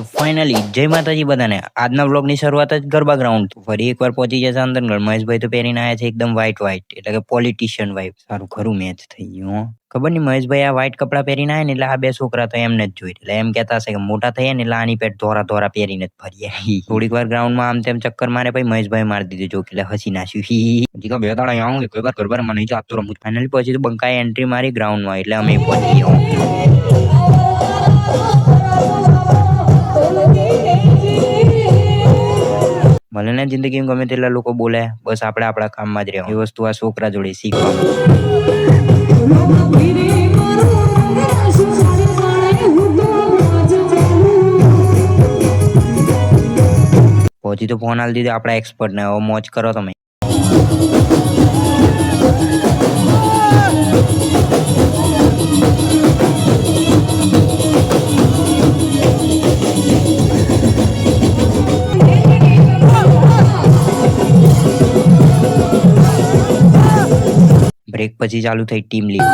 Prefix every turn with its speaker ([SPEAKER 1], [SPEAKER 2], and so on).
[SPEAKER 1] તો ફાઇનલી જય માતાજી બધાને આજના વ્લોગની શરૂઆત જ ગરબા ગ્રાઉન્ડ ફરી એકવાર પહોંચી જશે અંદર મહેશભાઈ તો પહેરીને આવ્યા છે એકદમ વ્હાઈટ એટલે કે પોલિટિશિયન વાઇફ સારું ખરું મેચ થઈ ગયું ખબર નહીં મહેશભાઈ આ વ્હાઈટ કપડા પહેરીને આવ્યા ને એટલે આ બે છોકરા તો એમને જ જોઈ એટલે એમ કહેતા હશે કે મોટા થયા ને એટલે આની પેટ ધોરા પહેરીને જ ફરીએ થોડીક વાર ગ્રાઉન્ડમાં આમ તેમ ચક્કર મારે પછી મહેશભાઈ મારી દીધું જો એટલે હસી નાખ્યું હજી બે દાડા આવું કોઈ વાર ગરબા મને નહીં જાતો રમું ફાઇનલી પછી તો બંકાએ એન્ટ્રી મારી ગ્રાઉન્ડમાં એટલે અમે પહોંચી ભલે ને જિંદગી ગમે તેટલા લોકો બોલે બસ આપણે આપણા કામમાં જ રહેવું એ વસ્તુ આ છોકરા જોડે શીખવા પહોંચી તો ફોન આલી દીધો આપણા એક્સપર્ટ ને હવે મોજ કરો તમે બ્રેક પછી ચાલુ થઈ ટીમ લીગ